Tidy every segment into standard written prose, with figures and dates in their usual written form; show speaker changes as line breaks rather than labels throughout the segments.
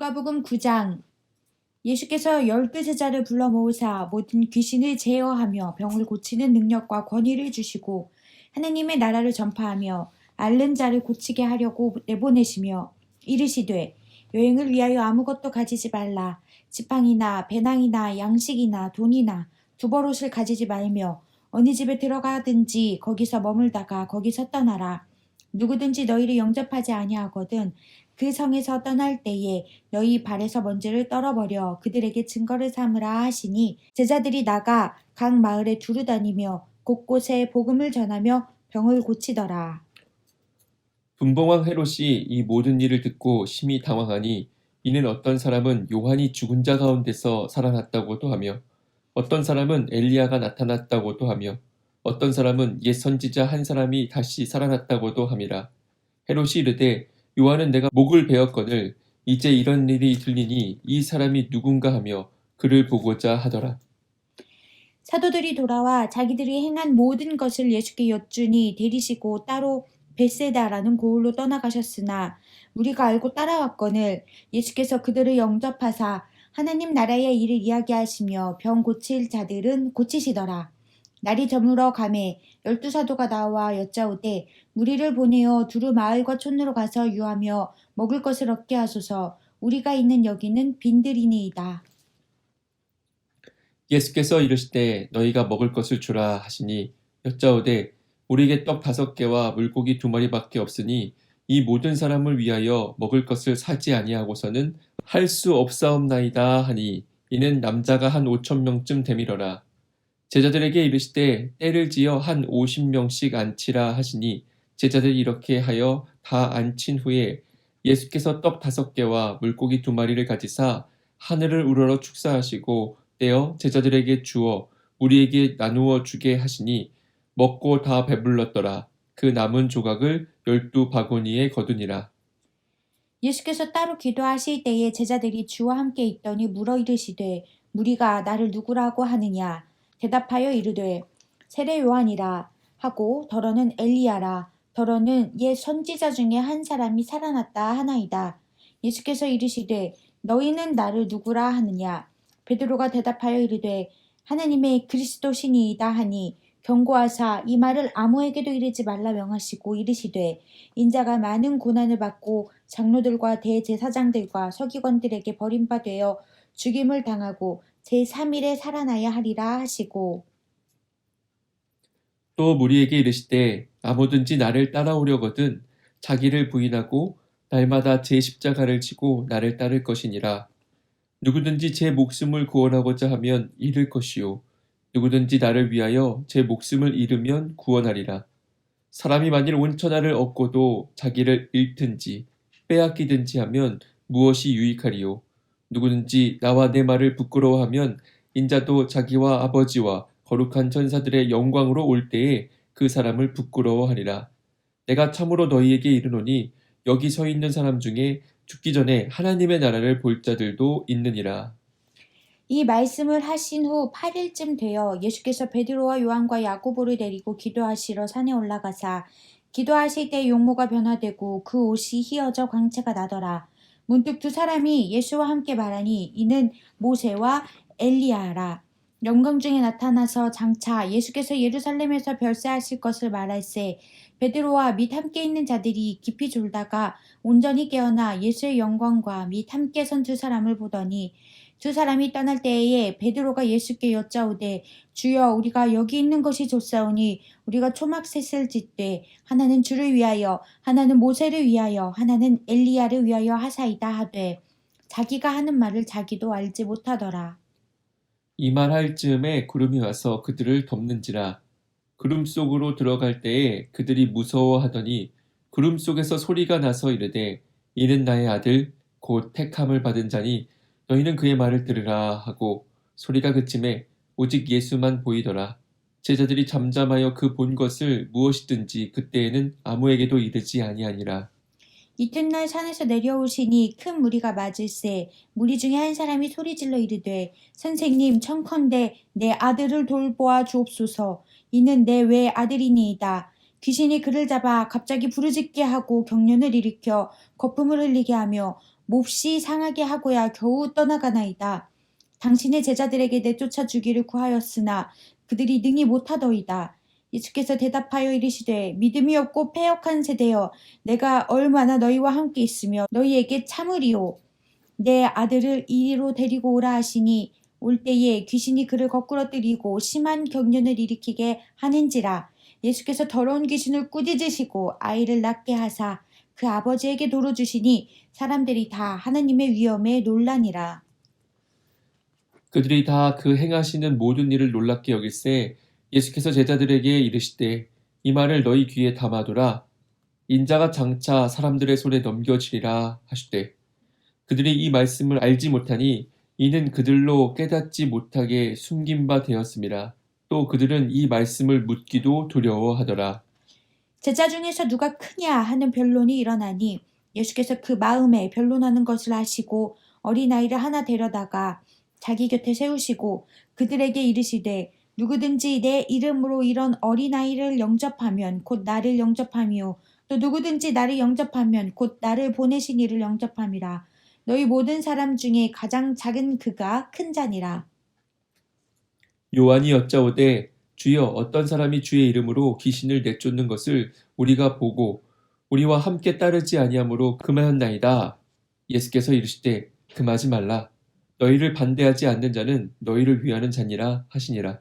누가복음 9장. 예수께서 12제자를 불러 모으사 모든 귀신을 제어하며 병을 고치는 능력과 권위를 주시고 하느님의 나라를 전파하며 앓는 자를 고치게 하려고 내보내시며 이르시되 여행을 위하여 아무것도 가지지 말라. 지팡이나 배낭이나 양식이나 돈이나 두벌옷을 가지지 말며 어느 집에 들어가든지 거기서 머물다가 거기서 떠나라. 누구든지 너희를 영접하지 아니하거든 그 성에서 떠날 때에 너희 발에서 먼지를 떨어버려 그들에게 증거를 삼으라 하시니 제자들이 나가 각 마을에 두루 다니며 곳곳에 복음을 전하며 병을 고치더라.
분봉왕 헤롯이 이 모든 일을 듣고 심히 당황하니 이는 어떤 사람은 요한이 죽은 자 가운데서 살아났다고도 하며 어떤 사람은 엘리야가 나타났다고도 하며 어떤 사람은 옛 선지자 한 사람이 다시 살아났다고도 함이라. 헤롯이 이르되 요한은 내가 목을 베었거늘 이제 이런 일이 들리니 이 사람이 누군가 하며 그를 보고자 하더라.
사도들이 돌아와 자기들이 행한 모든 것을 예수께 여쭈니 데리시고 따로 벳세다라는 고을로 떠나가셨으나 우리가 알고 따라왔거늘 예수께서 그들을 영접하사 하나님 나라의 일을 이야기하시며 병 고칠 자들은 고치시더라. 날이 저물어 가매 12사도가 나와 여짜오되 우리를 보내어 두루 마을과 촌으로 가서 유하며 먹을 것을 얻게 하소서. 우리가 있는 여기는 빈들이니이다.
예수께서 이르시되 너희가 먹을 것을 주라 하시니 여짜오되 우리에게 떡 5개와 물고기 2마리밖에 없으니 이 모든 사람을 위하여 먹을 것을 사지 아니하고서는 할 수 없사옵나이다 하니 이는 남자가 한 5,000명쯤 되밀어라. 제자들에게 이르시되 때를 지어 한 50명씩 앉히라 하시니 제자들이 이렇게 하여 다 앉힌 후에 예수께서 떡 5개와 물고기 2마리를 가지사 하늘을 우러러 축사하시고 떼어 제자들에게 주어 우리에게 나누어 주게 하시니 먹고 다 배불렀더라. 그 남은 조각을 12바구니에 거두니라.
예수께서 따로 기도하실 때에 제자들이 주와 함께 있더니 물어 이르시되 무리가 나를 누구라고 하느냐. 대답하여 이르되 세례 요한이라 하고 더러는 엘리야라 더러는 옛 선지자 중에 한 사람이 살아났다 하나이다. 예수께서 이르시되 너희는 나를 누구라 하느냐. 베드로가 대답하여 이르되 하나님의 그리스도시니이다 하니 경고하사 이 말을 아무에게도 이르지 말라 명하시고 이르시되 인자가 많은 고난을 받고 장로들과 대제사장들과 서기관들에게 버림받되어 죽임을 당하고 제3일에 살아나야 하리라 하시고
또 무리에게 이르시되 아무든지 나를 따라오려거든 자기를 부인하고 날마다 제 십자가를 지고 나를 따를 것이니라. 누구든지 제 목숨을 구원하고자 하면 잃을 것이요 누구든지 나를 위하여 제 목숨을 잃으면 구원하리라. 사람이 만일 온 천하를 얻고도 자기를 잃든지 빼앗기든지 하면 무엇이 유익하리요. 누구든지 나와 내 말을 부끄러워하면 인자도 자기와 아버지와 거룩한 천사들의 영광으로 올 때에 그 사람을 부끄러워하리라. 내가 참으로 너희에게 이르노니 여기 서 있는 사람 중에 죽기 전에 하나님의 나라를 볼 자들도 있느니라.
이 말씀을 하신 후 8일쯤 되어 예수께서 베드로와 요한과 야고보를 데리고 기도하시러 산에 올라가사 기도하실 때 용모가 변화되고 그 옷이 휘어져 광채가 나더라. 문득 두 사람이 예수와 함께 말하니 이는 모세와 엘리야라. 영광 중에 나타나서 장차 예수께서 예루살렘에서 별세하실 것을 말할세 베드로와 및 함께 있는 자들이 깊이 졸다가 온전히 깨어나 예수의 영광과 및 함께 선 두 사람을 보더니 두 사람이 떠날 때에 베드로가 예수께 여짜오되 주여 우리가 여기 있는 것이 좋사오니 우리가 초막셋을 짓되 하나는 주를 위하여 하나는 모세를 위하여 하나는 엘리야를 위하여 하사이다 하되 자기가 하는 말을 자기도 알지 못하더라.
이 말할 즈음에 구름이 와서 그들을 덮는지라. 구름 속으로 들어갈 때에 그들이 무서워하더니 구름 속에서 소리가 나서 이르되 이는 나의 아들 곧 택함을 받은 자니 너희는 그의 말을 들으라 하고 소리가 그침에 오직 예수만 보이더라. 제자들이 잠잠하여 그 본 것을 무엇이든지 그때에는 아무에게도 이르지 아니하니라.
이튿날 산에서 내려오시니 큰 무리가 맞을세 무리 중에 한 사람이 소리질러 이르되 선생님 청컨대 내 아들을 돌보아 주옵소서. 이는 내 외 아들이니이다. 귀신이 그를 잡아 갑자기 부르짖게 하고 경련을 일으켜 거품을 흘리게 하며 몹시 상하게 하고야 겨우 떠나가나이다. 당신의 제자들에게 내쫓아 주기를 구하였으나 그들이 능히 못하더이다. 예수께서 대답하여 이르시되 믿음이 없고 패역한 세대여 내가 얼마나 너희와 함께 있으며 너희에게 참으리요. 내 아들을 이리로 데리고 오라 하시니 올 때에 귀신이 그를 거꾸로 뜨리고 심한 경련을 일으키게 하는지라. 예수께서 더러운 귀신을 꾸짖으시고 아이를 낫게 하사 그 아버지에게 도로 주시니 사람들이 다 하나님의 위엄에 놀라니라.
그들이 다 그 행하시는 모든 일을 놀랍게 여길세 예수께서 제자들에게 이르시되 이 말을 너희 귀에 담아두라. 인자가 장차 사람들의 손에 넘겨지리라 하시되 그들이 이 말씀을 알지 못하니 이는 그들로 깨닫지 못하게 숨긴 바 되었음이라. 또 그들은 이 말씀을 묻기도 두려워하더라.
제자 중에서 누가 크냐 하는 변론이 일어나니 예수께서 그 마음에 변론하는 것을 아시고 어린아이를 하나 데려다가 자기 곁에 세우시고 그들에게 이르시되 누구든지 내 이름으로 이런 어린아이를 영접하면 곧 나를 영접함이요 또 누구든지 나를 영접하면 곧 나를 보내신 이를 영접함이라. 너희 모든 사람 중에 가장 작은 그가 큰 자니라.
요한이 여짜오되 주여 어떤 사람이 주의 이름으로 귀신을 내쫓는 것을 우리가 보고 우리와 함께 따르지 아니하므로 금하였나이다. 예수께서 이르시되 금하지 말라. 너희를 반대하지 않는 자는 너희를 위하는 자니라 하시니라.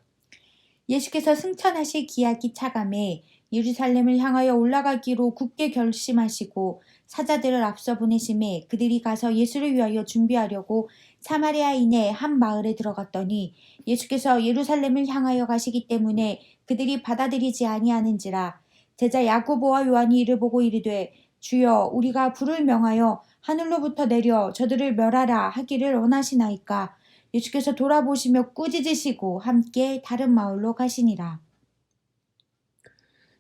예수께서 승천하실 기약이 차감해 예루살렘을 향하여 올라가기로 굳게 결심하시고 사자들을 앞서 보내심에 그들이 가서 예수를 위하여 준비하려고 사마리아인의 한 마을에 들어갔더니 예수께서 예루살렘을 향하여 가시기 때문에 그들이 받아들이지 아니하는지라. 제자 야고보와 요한이 이를 보고 이르되 주여 우리가 불을 명하여 하늘로부터 내려 저들을 멸하라 하기를 원하시나이까. 예수께서 돌아보시며 꾸짖으시고 함께 다른 마을로 가시니라.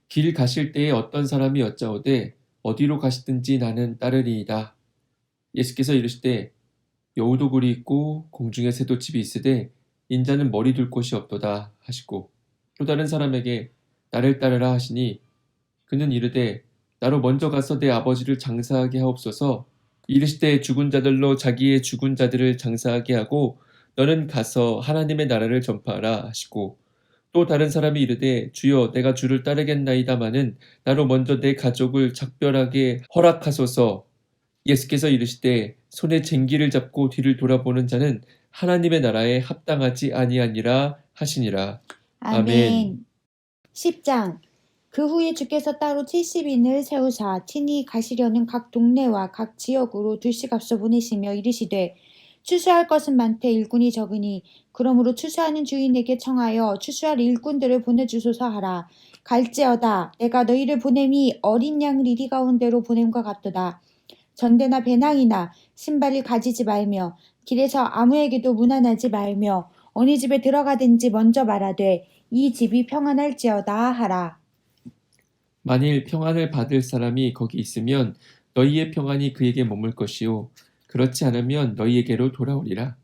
길 가실 때에 어떤 사람이 여짜오되 어디로 가시든지 나는 따르리이다. 예수께서 이르시되 여우도 굴이 있고 공중에 새도 집이 있으되 인자는 머리 둘 곳이 없도다 하시고 또 다른 사람에게 나를 따르라 하시니 그는 이르되 나로 먼저 가서 내 아버지를 장사하게 하옵소서. 이르시되 죽은 자들로 자기의 죽은 자들을 장사하게 하고 너는 가서 하나님의 나라를 전파하라 하시고 또 다른 사람이 이르되 주여 내가 주를 따르겠나이다마는 나로 먼저 내 가족을 작별하게 허락하소서. 예수께서 이르시되 손에 쟁기를 잡고 뒤를 돌아보는 자는 하나님의 나라에 합당하지 아니하니라 하시니라. 아멘.
10장. 그 후에 주께서 따로 70인을 세우사 친히 가시려는 각 동네와 각 지역으로 둘씩 앞서 보내시며 이르시되 추수할 것은 많되 일꾼이 적으니 그러므로 추수하는 주인에게 청하여 추수할 일꾼들을 보내주소서 하라. 갈지어다 내가 너희를 보냄이 어린 양을 이리 가운데로 보냄과 같도다. 전대나 배낭이나 신발을 가지지 말며 길에서 아무에게도 문안하지 말며 어느 집에 들어가든지 먼저 말하되 이 집이 평안할지어다 하라.
만일 평안을 받을 사람이 거기 있으면 너희의 평안이 그에게 머물 것이요 그렇지 않으면 너희에게로 돌아오리라.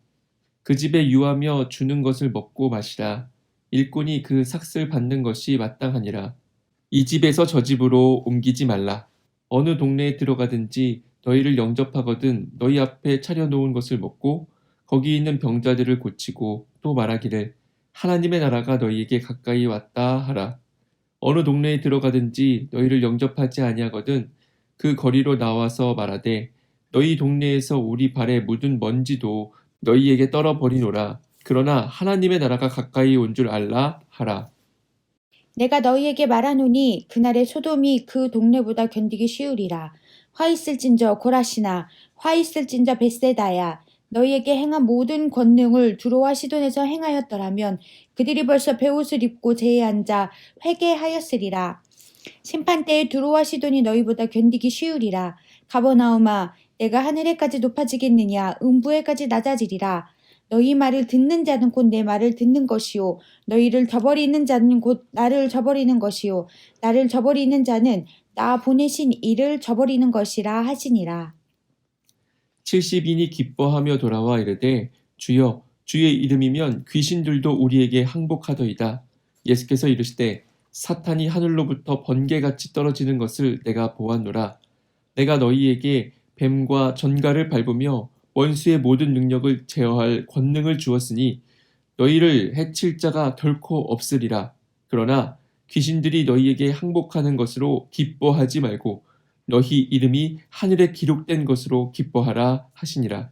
그 집에 유하며 주는 것을 먹고 마시라. 일꾼이 그 삭슬 받는 것이 마땅하니라. 이 집에서 저 집으로 옮기지 말라. 어느 동네에 들어가든지 너희를 영접하거든 너희 앞에 차려놓은 것을 먹고 거기 있는 병자들을 고치고 또 말하기를 하나님의 나라가 너희에게 가까이 왔다 하라. 어느 동네에 들어가든지 너희를 영접하지 아니하거든 그 거리로 나와서 말하되 너희 동네에서 우리 발에 묻은 먼지도 너희에게 떨어버리노라. 그러나 하나님의 나라가 가까이 온 줄 알라 하라.
내가 너희에게 말하노니 그날의 소돔이 그 동네보다 견디기 쉬우리라. 화 있을진저 고라시나 화 있을진저 벳세다야. 너희에게 행한 모든 권능을 두로와 시돈에서 행하였더라면 그들이 벌써 베옷을 입고 제에 앉아 회개하였으리라. 심판때에 두로와 시돈이 너희보다 견디기 쉬우리라. 가버나움아 내가 하늘에까지 높아지겠느냐 음부에까지 낮아지리라. 너희 말을 듣는 자는 곧 내 말을 듣는 것이요 너희를 저버리는 자는 곧 나를 저버리는 것이요 나를 저버리는 자는 나 보내신 이를 저버리는 것이라 하시니라.
70인이 기뻐하며 돌아와 이르되 주여 주의 이름이면 귀신들도 우리에게 항복하더이다. 예수께서 이르시되 사탄이 하늘로부터 번개같이 떨어지는 것을 내가 보았노라. 내가 너희에게 뱀과 전갈을 밟으며 원수의 모든 능력을 제어할 권능을 주었으니 너희를 해칠 자가 결코 없으리라. 그러나 귀신들이 너희에게 항복하는 것으로 기뻐하지 말고 너희 이름이 하늘에 기록된 것으로 기뻐하라 하시니라.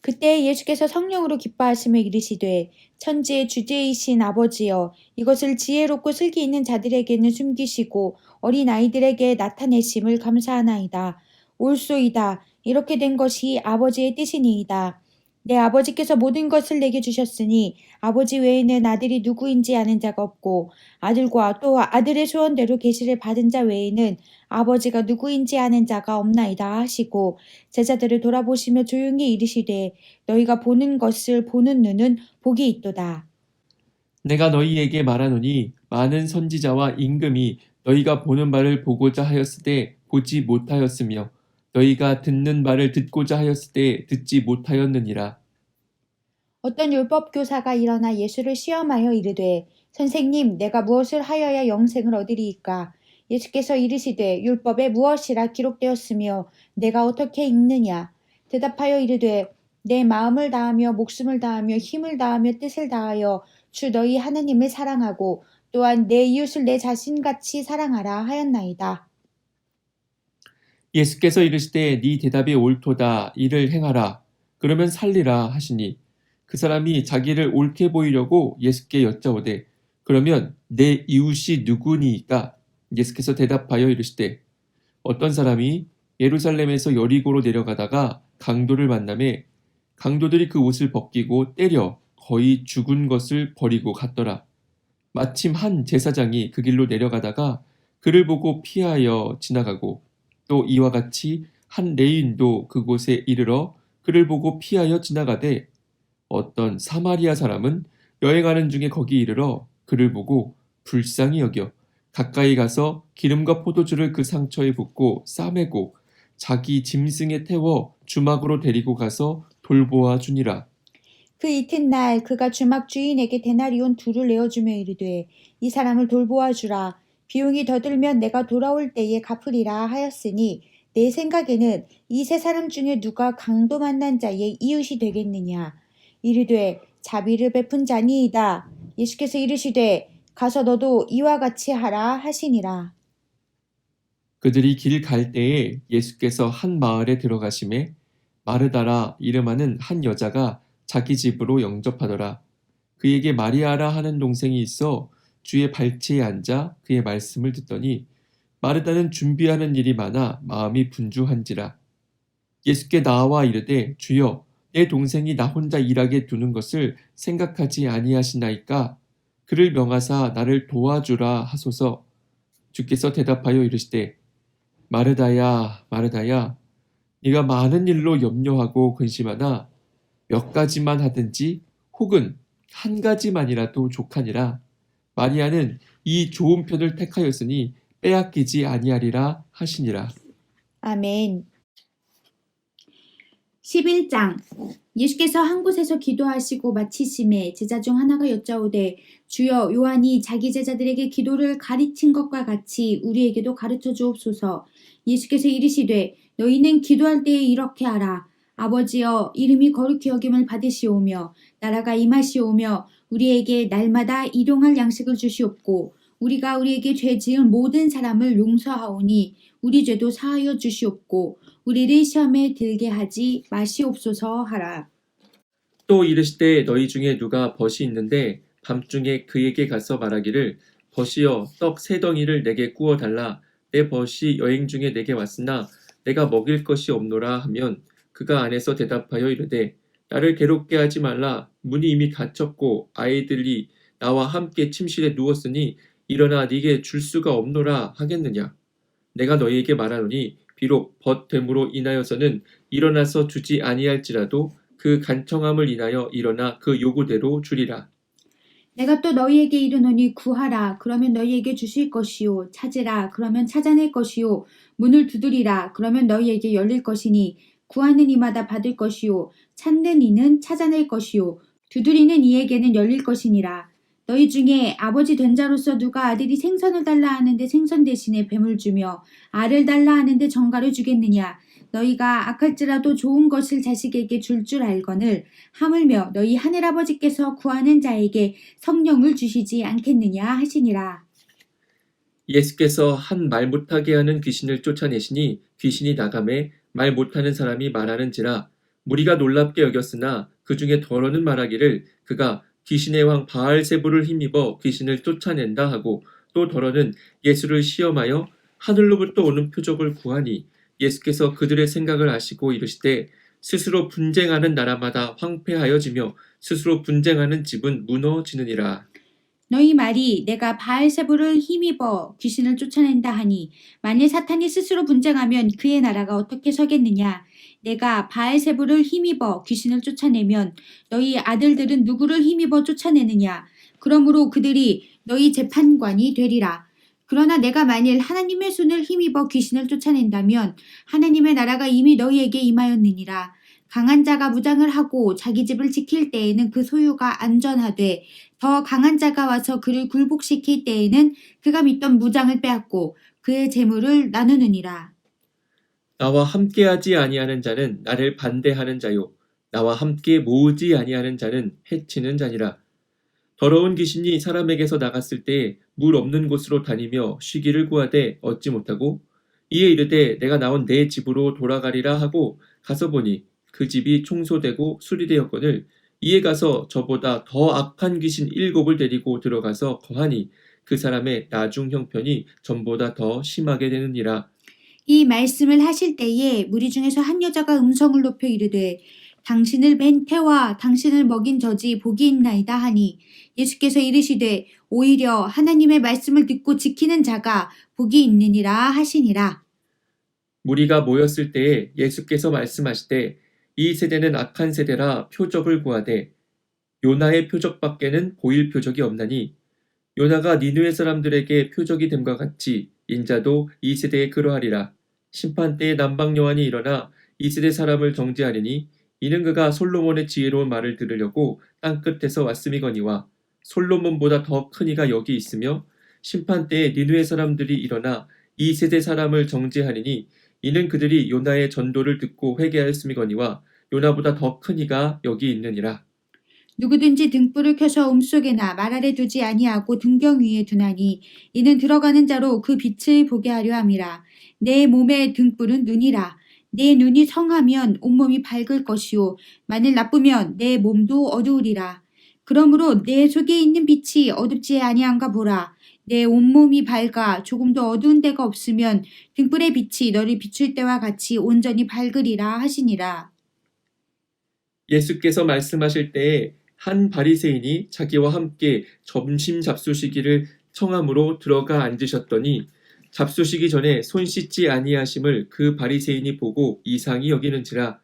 그때 예수께서 성령으로 기뻐하시며 이르시되 천지의 주제이신 아버지여 이것을 지혜롭고 슬기 있는 자들에게는 숨기시고 어린 아이들에게 나타내심을 감사하나이다. 옳소이다. 이렇게 된 것이 아버지의 뜻이니이다. 내 아버지께서 모든 것을 내게 주셨으니 아버지 외에는 아들이 누구인지 아는 자가 없고 아들과 또 아들의 소원대로 계시를 받은 자 외에는 아버지가 누구인지 아는 자가 없나이다 하시고 제자들을 돌아보시며 조용히 이르시되 너희가 보는 것을 보는 눈은 복이 있도다.
내가 너희에게 말하노니 많은 선지자와 임금이 너희가 보는 바를 보고자 하였을 때 보지 못하였으며 너희가 듣는 바를 듣고자 하였을 때 듣지 못하였느니라.
어떤 율법 교사가 일어나 예수를 시험하여 이르되 선생님 내가 무엇을 하여야 영생을 얻으리이까? 예수께서 이르시되 율법에 무엇이라 기록되었으며 내가 어떻게 읽느냐? 대답하여 이르되 내 마음을 다하며 목숨을 다하며 힘을 다하며 뜻을 다하여 주 너희 하나님을 사랑하고 또한 내 이웃을 내 자신같이 사랑하라 하였나이다.
예수께서 이르시되 네 대답이 옳도다. 이를 행하라. 그러면 살리라 하시니 그 사람이 자기를 옳게 보이려고 예수께 여짜오되 그러면 내 이웃이 누구니이까? 예수께서 대답하여 이르시되 어떤 사람이 예루살렘에서 여리고로 내려가다가 강도를 만나매 강도들이 그 옷을 벗기고 때려 거의 죽은 것을 버리고 갔더라. 마침 한 제사장이 그 길로 내려가다가 그를 보고 피하여 지나가고 또 이와 같이 한 레위인도 그곳에 이르러 그를 보고 피하여 지나가되 어떤 사마리아 사람은 여행하는 중에 거기 이르러 그를 보고 불쌍히 여겨 가까이 가서 기름과 포도주를 그 상처에 붓고 싸매고 자기 짐승에 태워 주막으로 데리고 가서 돌보아 주니라.
그 이튿날 그가 주막 주인에게 데나리온 2를 내어주며 이르되 이 사람을 돌보아 주라. 비용이 더 들면 내가 돌아올 때에 갚으리라 하였으니 내 생각에는 이 세 사람 중에 누가 강도 만난 자의 이웃이 되겠느냐. 이르되 자비를 베푼 자니이다. 예수께서 이르시되 가서 너도 이와 같이 하라 하시니라.
그들이 길 갈 때에 예수께서 한 마을에 들어가심에 마르다라 이름하는 한 여자가 자기 집으로 영접하더라. 그에게 마리아라 하는 동생이 있어 주의 발치에 앉아 그의 말씀을 듣더니 마르다는 준비하는 일이 많아 마음이 분주한지라. 예수께 나와 이르되 주여 내 동생이 나 혼자 일하게 두는 것을 생각하지 아니하시나이까? 그를 명하사 나를 도와주라 하소서. 주께서 대답하여 이르시되 마르다야 마르다야 네가 많은 일로 염려하고 근심하나 몇 가지만 하든지 혹은 한 가지만이라도 족하니라. 마리아는 이 좋은 편을 택하였으니 빼앗기지 아니하리라 하시니라.
아멘. 11장 예수께서 한 곳에서 기도하시고 마치심에 제자 중 하나가 여짜오되 주여 요한이 자기 제자들에게 기도를 가르친 것과 같이 우리에게도 가르쳐 주옵소서. 예수께서 이르시되 너희는 기도할 때에 이렇게 하라. 아버지여 이름이 거룩히 여김을 받으시오며 나라가 임하시오며 우리에게 날마다 일용할 양식을 주시옵고 우리가 우리에게 죄 지은 모든 사람을 용서하오니 우리 죄도 사하여 주시옵고 우리를 시험에 들게 하지 마시옵소서 하라.
또 이르시되 너희 중에 누가 벗이 있는데 밤중에 그에게 가서 말하기를 벗이여 떡 3덩이를 내게 구워 달라. 내 벗이 여행 중에 내게 왔으나 내가 먹일 것이 없노라 하면 그가 안에서 대답하여 이르되 나를 괴롭게 하지 말라. 문이 이미 닫혔고 아이들이 나와 함께 침실에 누웠으니 일어나 네게 줄 수가 없노라 하겠느냐. 내가 너희에게 말하노니 비록 벗됨으로 인하여서는 일어나서 주지 아니할지라도 그 간청함을 인하여 일어나 그 요구대로 주리라.
내가 또 너희에게 이르노니 구하라 그러면 너희에게 주실 것이요 찾으라 그러면 찾아낼 것이요 문을 두드리라 그러면 너희에게 열릴 것이니 구하는 이마다 받을 것이요 찾는 이는 찾아낼 것이요 두드리는 이에게는 열릴 것이니라. 너희 중에 아버지 된 자로서 누가 아들이 생선을 달라 하는데 생선 대신에 뱀을 주며 알을 달라 하는데 정갈을 주겠느냐. 너희가 악할지라도 좋은 것을 자식에게 줄 줄 알거늘 하물며 너희 하늘아버지께서 구하는 자에게 성령을 주시지 않겠느냐 하시니라.
예수께서 한 말 못하게 하는 귀신을 쫓아내시니 귀신이 나가매 말 못하는 사람이 말하는지라 무리가 놀랍게 여겼으나 그 중에 더러는 말하기를 그가 귀신의 왕 바알세불을 힘입어 귀신을 쫓아낸다 하고 또 더러는 예수를 시험하여 하늘로부터 오는 표적을 구하니 예수께서 그들의 생각을 아시고 이르시되 스스로 분쟁하는 나라마다 황폐하여지며 스스로 분쟁하는 집은 무너지느니라.
너희 말이 내가 바알세불을 힘입어 귀신을 쫓아낸다 하니 만일 사탄이 스스로 분쟁하면 그의 나라가 어떻게 서겠느냐. 내가 바알세불을 힘입어 귀신을 쫓아내면 너희 아들들은 누구를 힘입어 쫓아내느냐. 그러므로 그들이 너희 재판관이 되리라. 그러나 내가 만일 하나님의 손을 힘입어 귀신을 쫓아낸다면 하나님의 나라가 이미 너희에게 임하였느니라. 강한 자가 무장을 하고 자기 집을 지킬 때에는 그 소유가 안전하되 더 강한 자가 와서 그를 굴복시킬 때에는 그가 믿던 무장을 빼앗고 그의 재물을 나누느니라.
나와 함께하지 아니하는 자는 나를 반대하는 자요 나와 함께 모으지 아니하는 자는 해치는 자니라. 더러운 귀신이 사람에게서 나갔을 때 물 없는 곳으로 다니며 쉬기를 구하되 얻지 못하고 이에 이르되 내가 나온 내 집으로 돌아가리라 하고 가서 보니 그 집이 청소되고 수리되었거늘 이에 가서 저보다 더 악한 귀신 7을 데리고 들어가서 거하니 그 사람의 나중 형편이 전보다 더 심하게 되느니라.
이 말씀을 하실 때에 무리 중에서 한 여자가 음성을 높여 이르되 당신을 뵌 태와 당신을 먹인 저지 복이 있나이다 하니 예수께서 이르시되 오히려 하나님의 말씀을 듣고 지키는 자가 복이 있느니라 하시니라.
무리가 모였을 때에 예수께서 말씀하시되 이 세대는 악한 세대라 표적을 구하되 요나의 표적밖에는 보일 표적이 없나니 요나가 니느웨 사람들에게 표적이 됨과 같이 인자도 이 세대에 그러하리라. 심판 때에 남방 여환이 일어나 이 세대 사람을 정죄하리니 이는 그가 솔로몬의 지혜로운 말을 들으려고 땅끝에서 왔음이거니와 솔로몬보다 더 큰 이가 여기 있으며 심판 때에 니느웨 사람들이 일어나 이 세대 사람을 정죄하리니 이는 그들이 요나의 전도를 듣고 회개하였음이거니와 요나보다 더 큰 이가 여기 있느니라.
누구든지 등불을 켜서 움속에나 말 아래 두지 아니하고 등경 위에 두나니 이는 들어가는 자로 그 빛을 보게 하려 함이라. 내 몸의 등불은 눈이라. 내 눈이 성하면 온몸이 밝을 것이요 만일 나쁘면 내 몸도 어두우리라. 그러므로 내 속에 있는 빛이 어둡지 아니한가 보라. 내 온몸이 밝아 조금도 어두운 데가 없으면 등불의 빛이 너를 비출 때와 같이 온전히 밝으리라 하시니라.
예수께서 말씀하실 때에 한 바리새인이 자기와 함께 점심 잡수시기를 청함으로 들어가 앉으셨더니 잡수시기 전에 손 씻지 아니하심을 그 바리새인이 보고 이상히 여기는지라.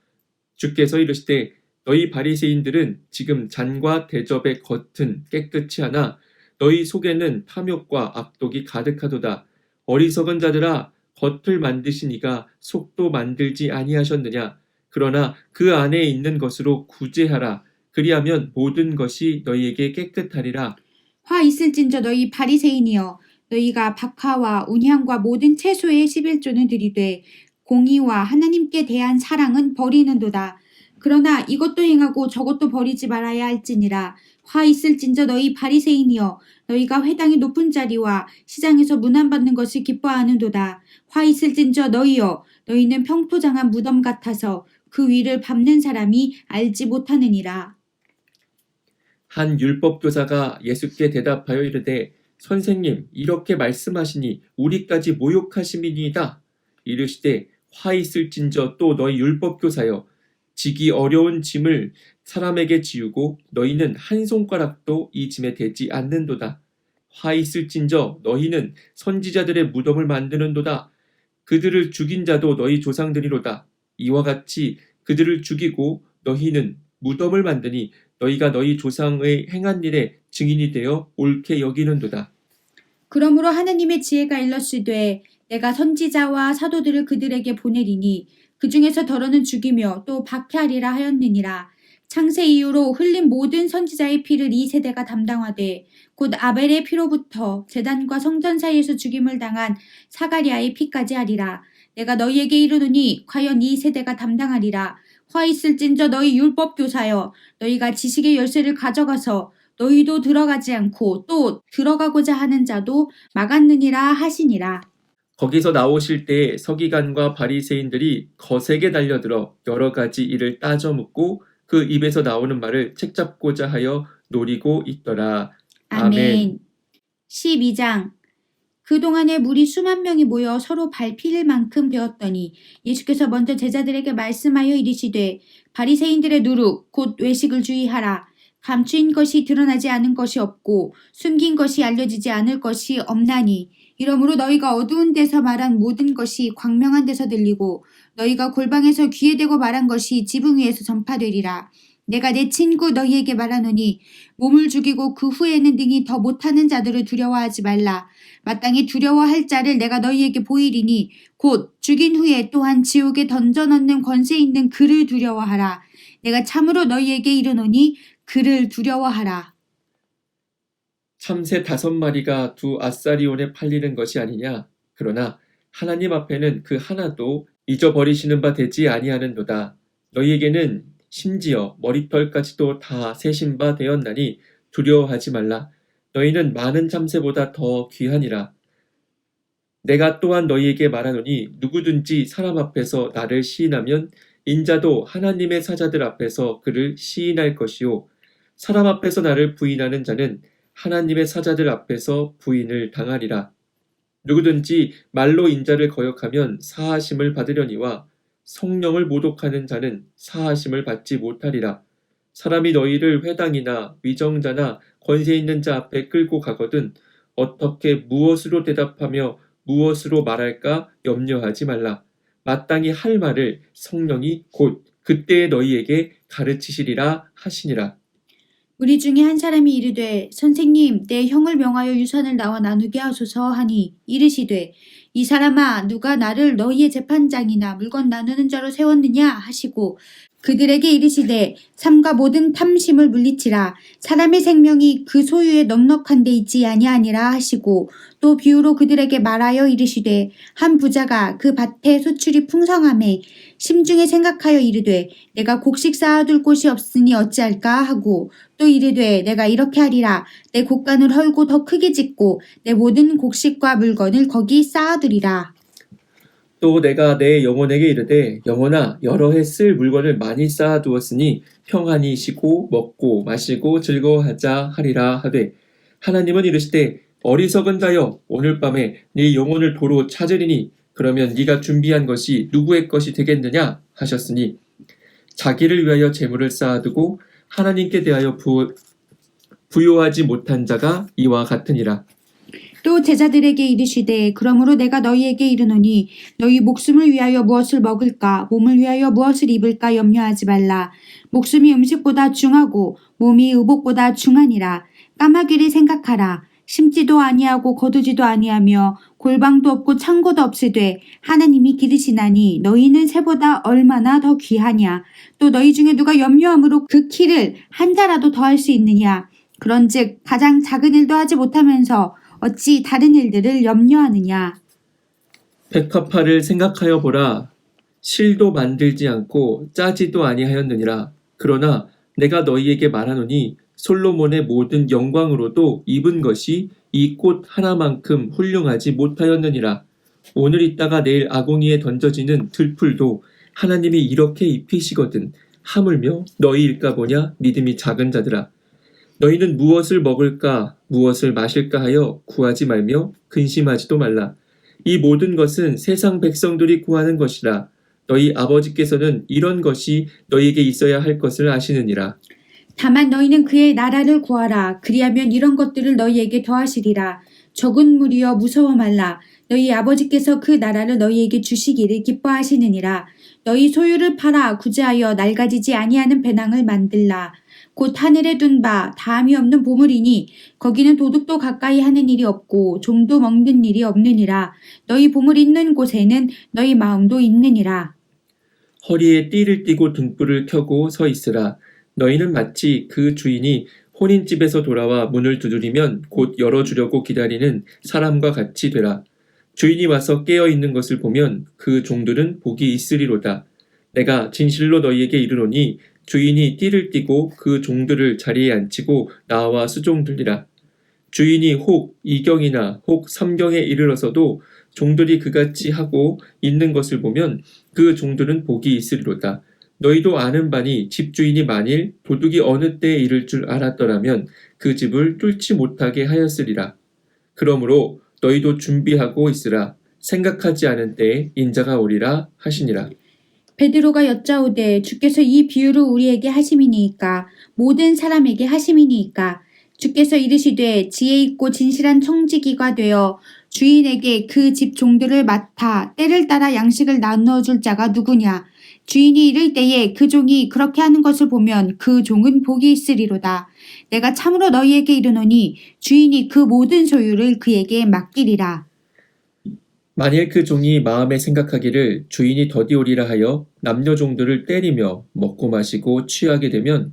주께서 이르시되 너희 바리새인들은 지금 잔과 대접의 겉은 깨끗이 하나 너희 속에는 탐욕과 악독이 가득하도다. 어리석은 자들아 겉을 만드시니가 속도 만들지 아니하셨느냐. 그러나 그 안에 있는 것으로 구제하라. 그리하면 모든 것이 너희에게 깨끗하리라.
화 있을진저 너희 바리새인이여 너희가 박하와 온향과 모든 채소의 11조는 들이되 공의와 하나님께 대한 사랑은 버리는도다. 그러나 이것도 행하고 저것도 버리지 말아야 할지니라. 화 있을진저 너희 바리새인이여 너희가 회당의 높은 자리와 시장에서 문안받는 것을 기뻐하는도다. 화 있을진저 너희여 너희는 평토장한 무덤 같아서 그 위를 밟는 사람이 알지 못하느니라.
한 율법교사가 예수께 대답하여 이르되 선생님 이렇게 말씀하시니 우리까지 모욕하심이니이다. 이르시되 화 있을진저 또 너희 율법교사여 지기 어려운 짐을 사람에게 지우고 너희는 한 손가락도 이 짐에 대지 않는도다. 화 있을진저 너희는 선지자들의 무덤을 만드는도다. 그들을 죽인 자도 너희 조상들이로다. 이와 같이 그들을 죽이고 너희는 무덤을 만드니 너희가 너희 조상의 행한 일에 증인이 되어 옳게 여기는도다.
그러므로 하나님의 지혜가 일렀으되 내가 선지자와 사도들을 그들에게 보내리니 그 중에서 더러는 죽이며 또 박해하리라 하였느니라. 창세 이후로 흘린 모든 선지자의 피를 이 세대가 담당하되 곧 아벨의 피로부터 제단과 성전 사이에서 죽임을 당한 사가리아의 피까지 하리라. 내가 너희에게 이르노니 과연 이 세대가 담당하리라. 화 있을진저 너희 율법 교사여, 너희가 지식의 열쇠를 가져가서 너희도 들어가지 않고 또 들어가고자 하는 자도 막았느니라 하시니라.
거기서 나오실 때에 서기관과 바리새인들이 거세게 달려들어 여러 가지 일을 따져 묻고 그 입에서 나오는 말을 책잡고자 하여 노리고 있더라.
아멘. 12장. 그동안에 무리 수만 명이 모여 서로 발필 만큼 되었더니 예수께서 먼저 제자들에게 말씀하여 이르시되 바리새인들의 누룩 곧 외식을 주의하라. 감추인 것이 드러나지 않은 것이 없고 숨긴 것이 알려지지 않을 것이 없나니 이러므로 너희가 어두운 데서 말한 모든 것이 광명한 데서 들리고 너희가 골방에서 귀에 대고 말한 것이 지붕 위에서 전파되리라. 내가 내 친구 너희에게 말하노니 몸을 죽이고 그 후에는 능히 더 못하는 자들을 두려워하지 말라. 마땅히 두려워할 자를 내가 너희에게 보이리니 곧 죽인 후에 또한 지옥에 던져넣는 권세 있는 그를 두려워하라. 내가 참으로 너희에게 이르노니 그를 두려워하라.
참새 5마리가 두 아사리온에 팔리는 것이 아니냐. 그러나 하나님 앞에는 그 하나도 잊어버리시는 바 되지 아니하는도다. 너희에게는 심지어 머리털까지도 다 세신 바 되었나니 두려워하지 말라. 너희는 많은 참새보다 더 귀하니라. 내가 또한 너희에게 말하노니 누구든지 사람 앞에서 나를 시인하면 인자도 하나님의 사자들 앞에서 그를 시인할 것이요 사람 앞에서 나를 부인하는 자는 하나님의 사자들 앞에서 부인을 당하리라. 누구든지 말로 인자를 거역하면 사하심을 받으려니와 성령을 모독하는 자는 사하심을 받지 못하리라. 사람이 너희를 회당이나 위정자나 권세 있는 자 앞에 끌고 가거든 어떻게 무엇으로 대답하며 무엇으로 말할까 염려하지 말라. 마땅히 할 말을 성령이 곧 그때에 너희에게 가르치시리라 하시니라.
우리 중에 한 사람이 이르되 선생님 내 형을 명하여 유산을 나와 나누게 하소서 하니 이르시되 이 사람아 누가 나를 너희의 재판장이나 물건 나누는 자로 세웠느냐 하시고 그들에게 이르시되 삼가 모든 탐심을 물리치라. 사람의 생명이 그 소유에 넉넉한 데 있지 아니하니라 하시고 또 비유로 그들에게 말하여 이르시되 한 부자가 그 밭에 소출이 풍성함에 심중에 생각하여 이르되 내가 곡식 쌓아둘 곳이 없으니 어찌할까 하고 또 이르되 내가 이렇게 하리라. 내 곡간을 헐고 더 크게 짓고 내 모든 곡식과 물건을 거기 쌓아두리라.
또 내가 내 영혼에게 이르되 영혼아 여러 해 쓸 물건을 많이 쌓아두었으니 평안히 쉬고 먹고 마시고 즐거워하자 하리라 하되 하나님은 이르시되 어리석은 자여 오늘 밤에 네 영혼을 도로 찾으리니 그러면 네가 준비한 것이 누구의 것이 되겠느냐 하셨으니 자기를 위하여 재물을 쌓아두고 하나님께 대하여 부요하지 못한 자가 이와 같으니라.
또 제자들에게 이르시되 그러므로 내가 너희에게 이르노니 너희 목숨을 위하여 무엇을 먹을까 몸을 위하여 무엇을 입을까 염려하지 말라. 목숨이 음식보다 중하고 몸이 의복보다 중하니라. 까마귀를 생각하라. 심지도 아니하고 거두지도 아니하며 골방도 없고 창고도 없으되 하나님이 기르시나니 너희는 새보다 얼마나 더 귀하냐. 또 너희 중에 누가 염려함으로 그 키를 한 자라도 더할 수 있느냐. 그런즉 가장 작은 일도 하지 못하면서 어찌 다른 일들을 염려하느냐.
백합화를 생각하여 보라. 실도 만들지 않고 짜지도 아니하였느니라. 그러나 내가 너희에게 말하노니 솔로몬의 모든 영광으로도 입은 것이 이 꽃 하나만큼 훌륭하지 못하였느니라. 오늘 있다가 내일 아궁이에 던져지는 들풀도 하나님이 이렇게 입히시거든. 하물며 너희일까 보냐 믿음이 작은 자들아. 너희는 무엇을 먹을까 무엇을 마실까 하여 구하지 말며 근심하지도 말라. 이 모든 것은 세상 백성들이 구하는 것이라. 너희 아버지께서는 이런 것이 너희에게 있어야 할 것을 아시느니라.
다만 너희는 그의 나라를 구하라. 그리하면 이런 것들을 너희에게 더하시리라. 적은 무리여 무서워 말라. 너희 아버지께서 그 나라를 너희에게 주시기를 기뻐하시느니라. 너희 소유를 팔아 구제하여 낡아지지 아니하는 배낭을 만들라. 곧 하늘에 둔 바 다함이 없는 보물이니 거기는 도둑도 가까이 하는 일이 없고 종도 먹는 일이 없느니라. 너희 보물 있는 곳에는 너희 마음도 있느니라.
허리에 띠를 띠고 등불을 켜고 서 있으라. 너희는 마치 그 주인이 혼인집에서 돌아와 문을 두드리면 곧 열어주려고 기다리는 사람과 같이 되라. 주인이 와서 깨어 있는 것을 보면 그 종들은 복이 있으리로다. 내가 진실로 너희에게 이르노니 주인이 띠를 띠고 그 종들을 자리에 앉히고 나와 수종들이라. 주인이 혹 이경이나 혹 삼경에 이르러서도 종들이 그같이 하고 있는 것을 보면 그 종들은 복이 있으리로다. 너희도 아는 바니 집주인이 만일 도둑이 어느 때에 이를 줄 알았더라면 그 집을 뚫지 못하게 하였으리라. 그러므로 너희도 준비하고 있으라. 생각하지 않은 때에 인자가 오리라 하시니라.
베드로가 여짜오되 주께서 이 비유를 우리에게 하심이니이까 모든 사람에게 하심이니이까 주께서 이르시되 지혜 있고 진실한 청지기가 되어 주인에게 그 집 종들을 맡아 때를 따라 양식을 나누어 줄 자가 누구냐. 주인이 이를 때에 그 종이 그렇게 하는 것을 보면 그 종은 복이 있으리로다. 내가 참으로 너희에게 이르노니 주인이 그 모든 소유를 그에게 맡기리라.
만일 그 종이 마음에 생각하기를 주인이 더디오리라 하여 남녀 종들을 때리며 먹고 마시고 취하게 되면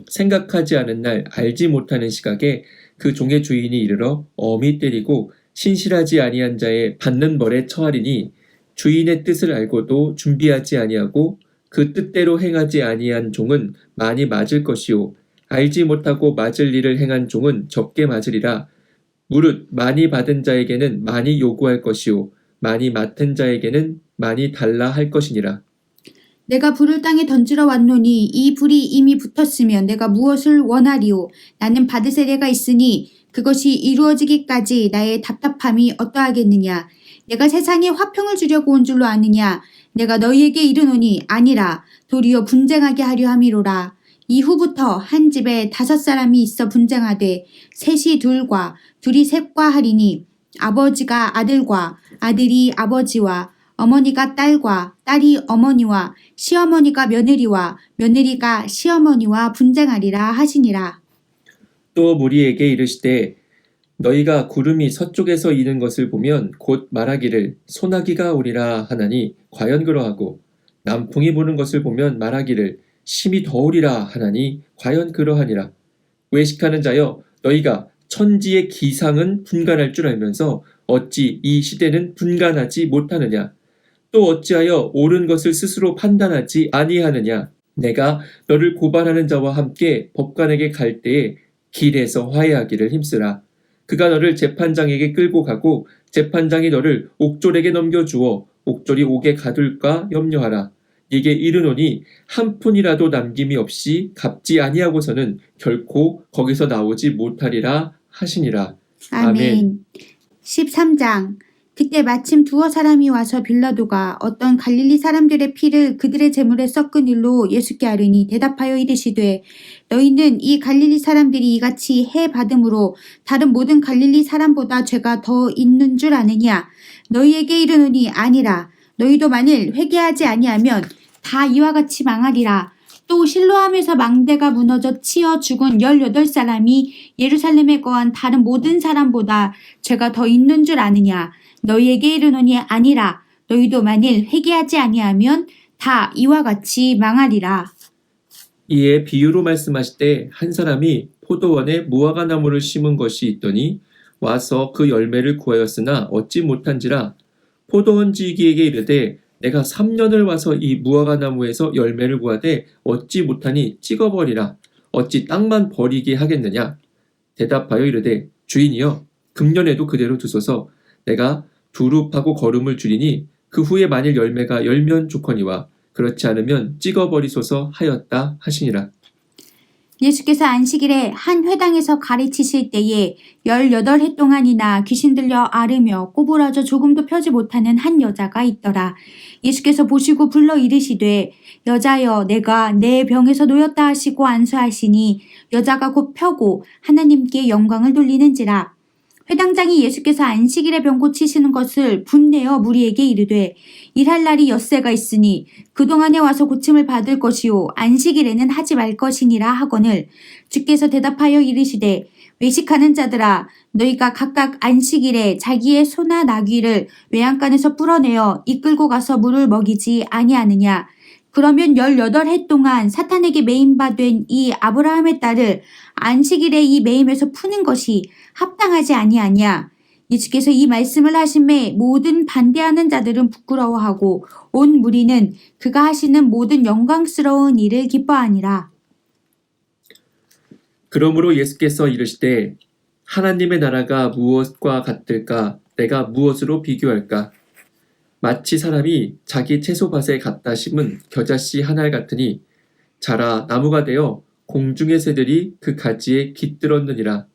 생각하지 않은 날 알지 못하는 시각에 그 종의 주인이 이르러 엄히 때리고 신실하지 아니한 자의 받는 벌에 처하리니 주인의 뜻을 알고도 준비하지 아니하고 그 뜻대로 행하지 아니한 종은 많이 맞을 것이요 알지 못하고 맞을 일을 행한 종은 적게 맞으리라. 무릇 많이 받은 자에게는 많이 요구할 것이요 많이 맡은 자에게는 많이 달라 할 것이니라.
내가 불을 땅에 던지러 왔노니 이 불이 이미 붙었으면 내가 무엇을 원하리요. 나는 받을 세례가 있으니 그것이 이루어지기까지 나의 답답함이 어떠하겠느냐. 내가 세상에 화평을 주려고 온 줄로 아느냐. 내가 너희에게 이르노니 아니라 도리어 분쟁하게 하려 함이로라. 이후부터 한 집에 5사람이 있어 분쟁하되 셋이 둘과 둘이 셋과 하리니 아버지가 아들과 아들이 아버지와 어머니가 딸과 딸이 어머니와 시어머니가 며느리와 며느리가 시어머니와 분쟁하리라 하시니라.
또 무리에게 이르시되 너희가 구름이 서쪽에서 이는 것을 보면 곧 말하기를 소나기가 오리라 하나니 과연 그러하고 남풍이 부는 것을 보면 말하기를 심히 더우리라 하나니 과연 그러하니라. 외식하는 자여 너희가 천지의 기상은 분간할 줄 알면서 어찌 이 시대는 분간하지 못하느냐. 또 어찌하여 옳은 것을 스스로 판단하지 아니하느냐. 내가 너를 고발하는 자와 함께 법관에게 갈 때에 길에서 화해하기를 힘쓰라. 그가 너를 재판장에게 끌고 가고 재판장이 너를 옥졸에게 넘겨주어 옥졸이 옥에 가둘까 염려하라. 네게 이르노니 한 푼이라도 남김이 없이 갚지 아니하고서는 결코 거기서 나오지 못하리라 하시니라.
아멘. 13장. 그때 마침 두어 사람이 와서 빌라도가 어떤 갈릴리 사람들의 피를 그들의 제물에 섞은 일로 예수께 아뢰니 대답하여 이르시되 너희는 이 갈릴리 사람들이 이같이 해 받음으로 다른 모든 갈릴리 사람보다 죄가 더 있는 줄 아느냐. 너희에게 이르노니 아니라. 너희도 만일 회개하지 아니하면 다 이와 같이 망하리라. 또 실로암에서 망대가 무너져 치어 죽은 18사람이 예루살렘에 거한 다른 모든 사람보다 죄가 더 있는 줄 아느냐. 너희에게 이르노니 아니라. 너희도 만일 회개하지 아니하면 다 이와 같이 망하리라.
이에 비유로 말씀하시되 한 사람이 포도원에 무화과 나무를 심은 것이 있더니 와서 그 열매를 구하였으나 얻지 못한지라. 포도원 지기에게 이르되 내가 3년을 와서 이 무화과 나무에서 열매를 구하되 얻지 못하니 찍어버리라. 어찌 땅만 버리게 하겠느냐. 대답하여 이르되 주인이여 금년에도 그대로 두소서. 내가 두릅하고 거름을 줄이니 그 후에 만일 열매가 열면 좋거니와 그렇지 않으면 찍어버리소서 하였다 하시니라.
예수께서 안식일에 한 회당에서 가르치실 때에 18해 동안이나 귀신 들려 앓으며 꼬부라져 조금도 펴지 못하는 한 여자가 있더라. 예수께서 보시고 불러 이르시되 여자여 내가 내 병에서 놓였다 하시고 안수하시니 여자가 곧 펴고 하나님께 영광을 돌리는지라. 회당장이 예수께서 안식일에 병 고치시는 것을 분내어 무리에게 이르되 일할 날이 엿새가 있으니 그동안에 와서 고침을 받을 것이요 안식일에는 하지 말 것이니라 하거늘 주께서 대답하여 이르시되 외식하는 자들아 너희가 각각 안식일에 자기의 소나 나귀를 외양간에서 풀어내어 이끌고 가서 물을 먹이지 아니하느냐. 그러면 18해 동안 사탄에게 매임바 된 이 아브라함의 딸을 안식일에 이 매임에서 푸는 것이 합당하지 아니하냐. 예수께서 이 말씀을 하심에 모든 반대하는 자들은 부끄러워하고 온 무리는 그가 하시는 모든 영광스러운 일을 기뻐하니라.
그러므로 예수께서 이르시되 하나님의 나라가 무엇과 같을까? 내가 무엇으로 비교할까? 마치 사람이 자기 채소밭에 갖다 심은 겨자씨 한 알 같으니 자라 나무가 되어 공중의 새들이 그 가지에 깃들었느니라.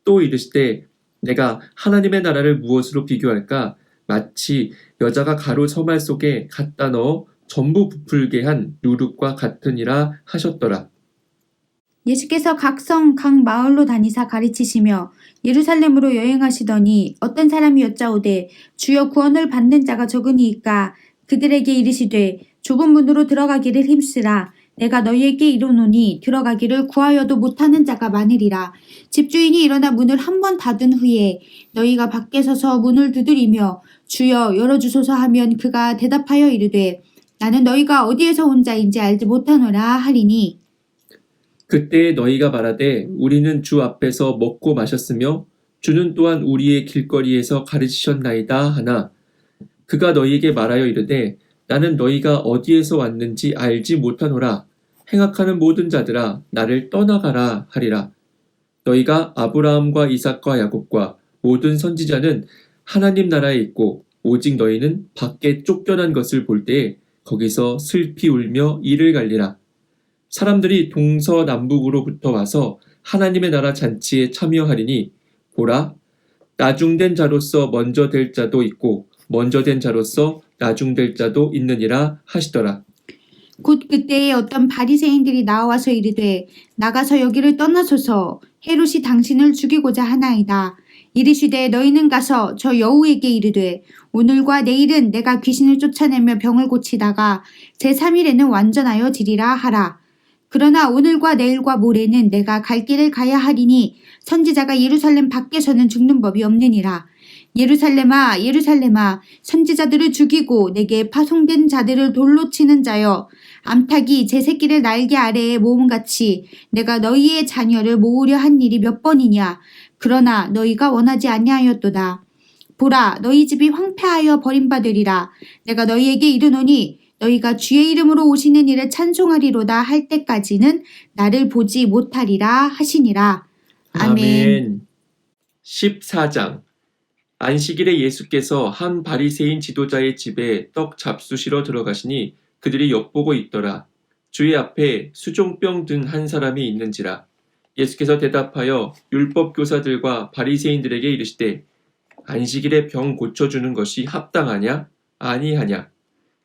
또 이르시되 내가 하나님의 나라를 무엇으로 비교할까? 마치 여자가 가루 서말 속에 갖다 넣어 전부 부풀게 한 누룩과 같으니라 하셨더라.
예수께서 각 성, 각 마을로 다니사 가르치시며 예루살렘으로 여행하시더니 어떤 사람이 여짜오되 주여 구원을 받는 자가 적으니이까 그들에게 이르시되 좁은 문으로 들어가기를 힘쓰라. 내가 너희에게 이르노니 들어가기를 구하여도 못하는 자가 많으리라. 집주인이 일어나 문을 한 번 닫은 후에 너희가 밖에 서서 문을 두드리며 주여 열어주소서 하면 그가 대답하여 이르되 나는 너희가 어디에서 온 자인지 알지 못하노라 하리니
그때 너희가 말하되 우리는 주 앞에서 먹고 마셨으며 주는 또한 우리의 길거리에서 가르치셨나이다 하나 그가 너희에게 말하여 이르되 나는 너희가 어디에서 왔는지 알지 못하노라. 행악하는 모든 자들아 나를 떠나가라 하리라. 너희가 아브라함과 이삭과 야곱과 모든 선지자는 하나님 나라에 있고 오직 너희는 밖에 쫓겨난 것을 볼 때에 거기서 슬피 울며 이를 갈리라. 사람들이 동서남북으로부터 와서 하나님의 나라 잔치에 참여하리니 보라 나중된 자로서 먼저 될 자도 있고 먼저 된 자로서 나중될 자도 있느니라 하시더라.
곧 그때에 어떤 바리새인들이 나와서 이르되 나가서 여기를 떠나소서 헤롯이 당신을 죽이고자 하나이다. 이르시되 너희는 가서 저 여우에게 이르되 오늘과 내일은 내가 귀신을 쫓아내며 병을 고치다가 제3일에는 완전하여 지리라 하라. 그러나 오늘과 내일과 모레는 내가 갈 길을 가야 하리니 선지자가 예루살렘 밖에서는 죽는 법이 없느니라. 예루살렘아 예루살렘아 선지자들을 죽이고 내게 파송된 자들을 돌로 치는 자여 암탉이 제 새끼를 날개 아래에 모음같이 내가 너희의 자녀를 모으려 한 일이 몇 번이냐. 그러나 너희가 원하지 아니하였도다. 보라 너희 집이 황폐하여 버림받으리라. 내가 너희에게 이르노니 너희가 주의 이름으로 오시는 이를 찬송하리로다 할 때까지는 나를 보지 못하리라 하시니라. 아멘.
14장 안식일에 예수께서 한 바리새인 지도자의 집에 떡 잡수시러 들어가시니 그들이 엿보고 있더라. 주의 앞에 수종병 든 한 사람이 있는지라. 예수께서 대답하여 율법 교사들과 바리새인들에게 이르시되 안식일에 병 고쳐주는 것이 합당하냐? 아니하냐?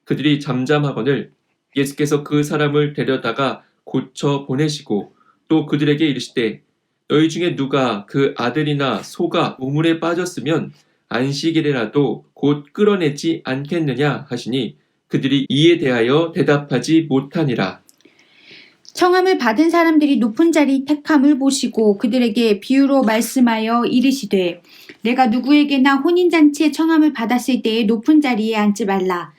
그들이 잠잠하거늘 예수께서 그 사람을 데려다가 고쳐 보내시고 또 그들에게 이르시되 너희 중에 누가 그 아들이나 소가 우물에 빠졌으면 안식일에라도 곧 끌어내지 않겠느냐 하시니 그들이 이에 대하여 대답하지 못하니라.
청함을 받은 사람들이 높은 자리 택함을 보시고 그들에게 비유로 말씀하여 이르시되 내가 누구에게나 혼인잔치에 청함을 받았을 때에 높은 자리에 앉지 말라.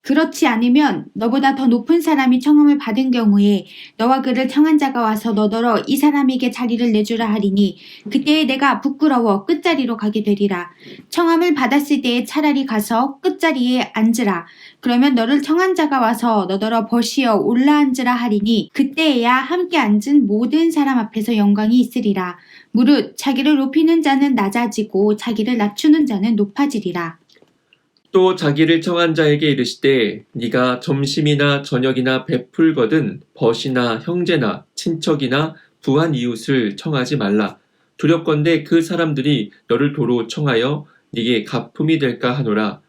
그렇지 않으면 너보다 더 높은 사람이 청함을 받은 경우에 너와 그를 청한 자가 와서 너더러 이 사람에게 자리를 내주라 하리니 그때에 내가 부끄러워 끝자리로 가게 되리라. 청함을 받았을 때에 차라리 가서 끝자리에 앉으라. 그러면 너를 청한 자가 와서 너더러 버시어 올라앉으라 하리니 그때에야 함께 앉은 모든 사람 앞에서 영광이 있으리라. 무릇 자기를 높이는 자는 낮아지고 자기를 낮추는 자는 높아지리라.
또 자기를 청한 자에게 이르시되 네가 점심이나 저녁이나 베풀거든 벗이나 형제나 친척이나 부한 이웃을 청하지 말라. 두렵건대 그 사람들이 너를 도로 청하여 네게 가품이 될까 하노라.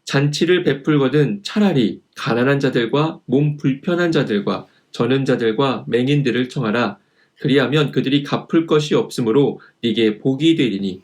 잔치를 베풀거든 차라리 가난한 자들과 몸 불편한 자들과 저는 자들과 맹인들을 청하라. 그리하면 그들이 갚을 것이 없으므로 네게 복이 되리니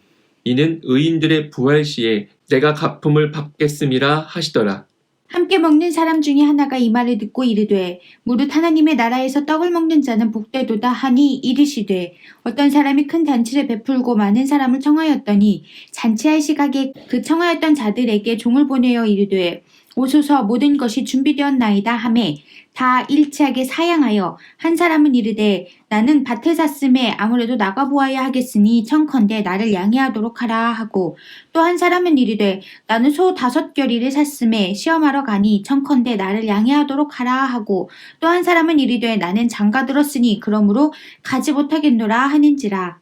이는 의인들의 부활 시에 내가 가품을 받겠음이라 하시더라.
함께 먹는 사람 중에 하나가 이 말을 듣고 이르되 무릇 하나님의 나라에서 떡을 먹는 자는 복되도다 하니 이르시되 어떤 사람이 큰 잔치를 베풀고 많은 사람을 청하였더니 잔치할 시각에 그 청하였던 자들에게 종을 보내어 이르되 오소서 모든 것이 준비되었나이다 하매 다 일치하게 사양하여 한 사람은 이르되 나는 밭을 샀음에 아무래도 나가보아야 하겠으니 청컨대 나를 양해하도록 하라 하고 또 한 사람은 이르되 나는 소 5겨리를 샀음에 시험하러 가니 청컨대 나를 양해하도록 하라 하고 또 한 사람은 이르되 나는 장가 들었으니 그러므로 가지 못하겠노라 하는지라.